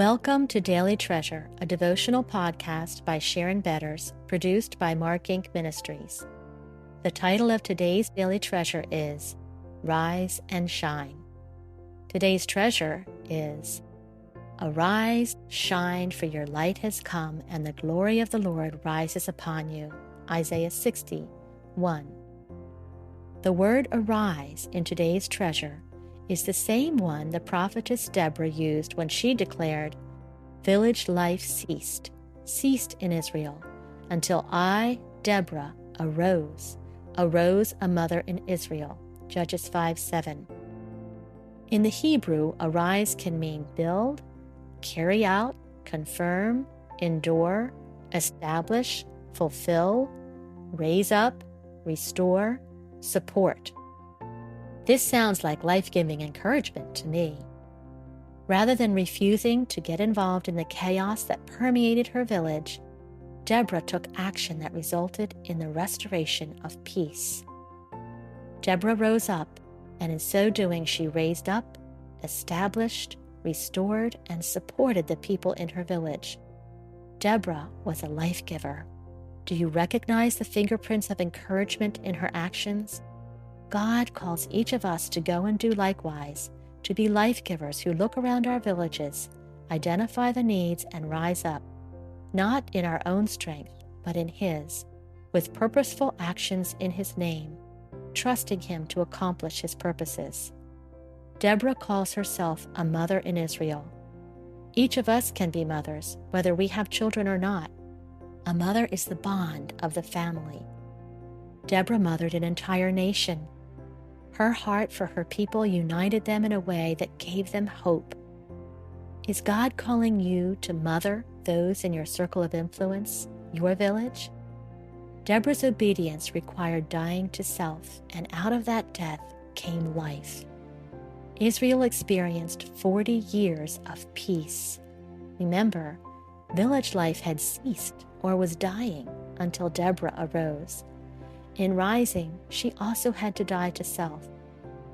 Welcome to Daily Treasure, a devotional podcast by Sharon Betters, produced by Mark Inc. Ministries. The title of today's Daily Treasure is Rise and Shine. Today's treasure is Arise, shine, for your light has come, and the glory of the Lord rises upon you. Isaiah 60:1. The word arise in today's treasure is the same one the prophetess Deborah used when she declared, "Village life ceased in Israel, until I, Deborah, arose a mother in Israel." Judges 5:7. In the Hebrew, arise can mean build, carry out, confirm, endure, establish, fulfill, raise up, restore, support. This sounds like life-giving encouragement to me. Rather than refusing to get involved in the chaos that permeated her village, Deborah took action that resulted in the restoration of peace. Deborah rose up, and in so doing she raised up, established, restored, and supported the people in her village. Deborah was a life giver. Do you recognize the fingerprints of encouragement in her actions? God calls each of us to go and do likewise, to be life givers who look around our villages, identify the needs, and rise up, not in our own strength, but in His, with purposeful actions in His name, trusting Him to accomplish His purposes. Deborah calls herself a mother in Israel. Each of us can be mothers, whether we have children or not. A mother is the bond of the family. Deborah mothered an entire nation. Her heart for her people united them in a way that gave them hope. Is God calling you to mother those in your circle of influence, your village? Deborah's obedience required dying to self, and out of that death came life. Israel experienced 40 years of peace. Remember, village life had ceased or was dying until Deborah arose. In rising, she also had to die to self.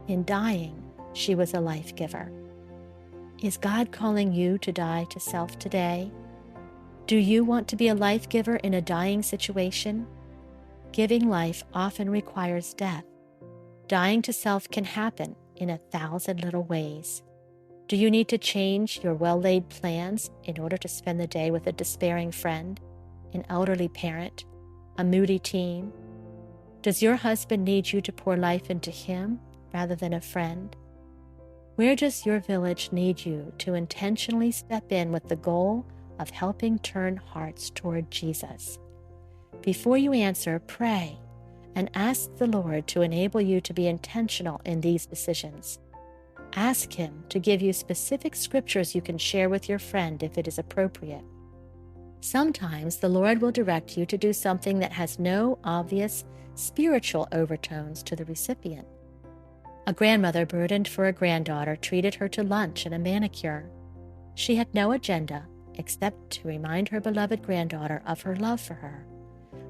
In dying, she was a life giver. Is God calling you to die to self today? Do you want to be a life giver in a dying situation? Giving life often requires death. Dying to self can happen in 1,000 little ways. Do you need to change your well-laid plans in order to spend the day with a despairing friend, an elderly parent, a moody teen? Does your husband need you to pour life into him rather than a friend? Where does your village need you to intentionally step in with the goal of helping turn hearts toward Jesus? Before you answer, pray and ask the Lord to enable you to be intentional in these decisions. Ask Him to give you specific scriptures you can share with your friend if it is appropriate. Sometimes the Lord will direct you to do something that has no obvious spiritual overtones to the recipient. A grandmother burdened for a granddaughter treated her to lunch and a manicure. She had no agenda except to remind her beloved granddaughter of her love for her,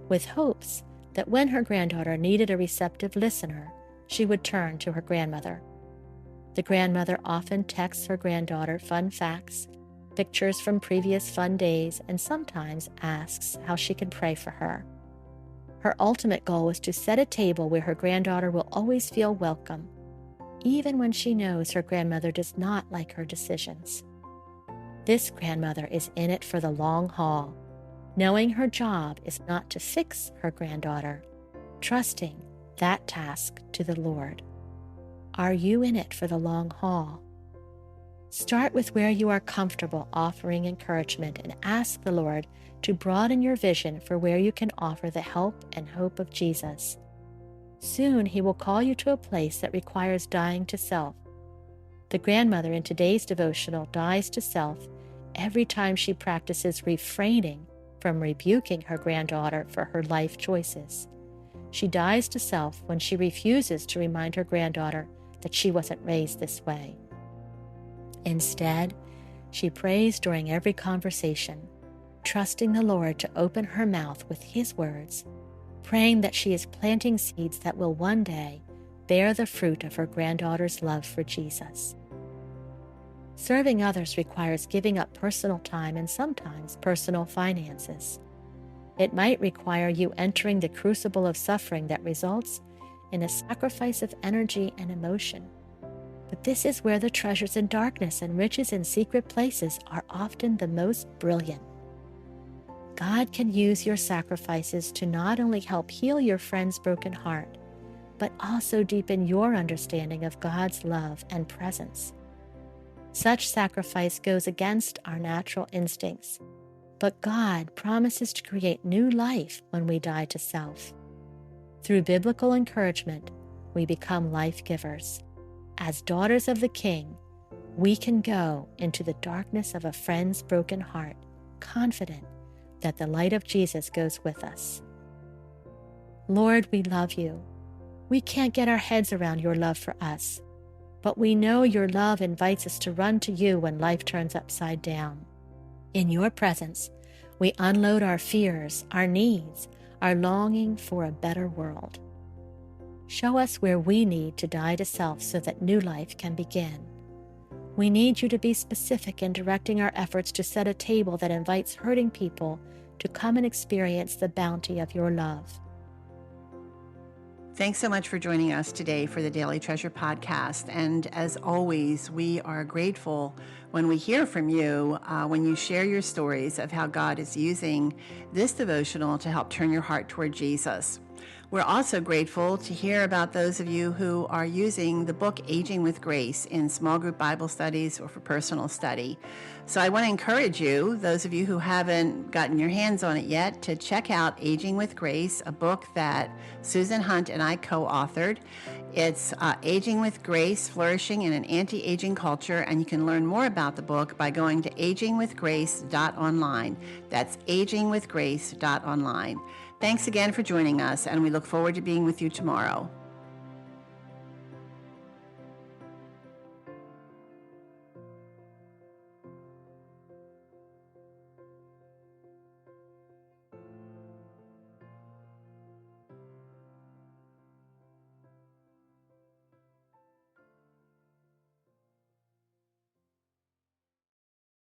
with hopes that when her granddaughter needed a receptive listener, she would turn to her grandmother. The grandmother often texts her granddaughter fun facts, pictures from previous fun days, and sometimes asks how she can pray for her. Her ultimate goal was to set a table where her granddaughter will always feel welcome, even when she knows her grandmother does not like her decisions. This grandmother is in it for the long haul, knowing her job is not to fix her granddaughter, trusting that task to the Lord. Are you in it for the long haul? Start with where you are comfortable offering encouragement and ask the Lord to broaden your vision for where you can offer the help and hope of Jesus. Soon He will call you to a place that requires dying to self. The grandmother in today's devotional dies to self every time she practices refraining from rebuking her granddaughter for her life choices. She dies to self when she refuses to remind her granddaughter that she wasn't raised this way. Instead, she prays during every conversation, trusting the Lord to open her mouth with His words, praying that she is planting seeds that will one day bear the fruit of her granddaughter's love for Jesus. Serving others requires giving up personal time and sometimes personal finances. It might require you entering the crucible of suffering that results in a sacrifice of energy and emotion. But this is where the treasures in darkness and riches in secret places are often the most brilliant. God can use your sacrifices to not only help heal your friend's broken heart, but also deepen your understanding of God's love and presence. Such sacrifice goes against our natural instincts, but God promises to create new life when we die to self. Through biblical encouragement, we become life givers. As daughters of the King, we can go into the darkness of a friend's broken heart, confident that the light of Jesus goes with us. Lord, we love you. We can't get our heads around your love for us, but we know your love invites us to run to you when life turns upside down. In your presence, we unload our fears, our needs, our longing for a better world. Show us where we need to die to self so that new life can begin. We need you to be specific in directing our efforts to set a table that invites hurting people to come and experience the bounty of your love. Thanks so much for joining us today for the Daily Treasure podcast. And as always, we are grateful when we hear from you, when you share your stories of how God is using this devotional to help turn your heart toward Jesus. We're also grateful to hear about those of you who are using the book Aging with Grace in small group Bible studies or for personal study. So I want to encourage you, those of you who haven't gotten your hands on it yet, to check out Aging with Grace, a book that Susan Hunt and I co-authored. It's Aging with Grace, Flourishing in an Anti-Aging Culture, and you can learn more about the book by going to agingwithgrace.online. That's agingwithgrace.online. Thanks again for joining us, and we look forward to being with you tomorrow.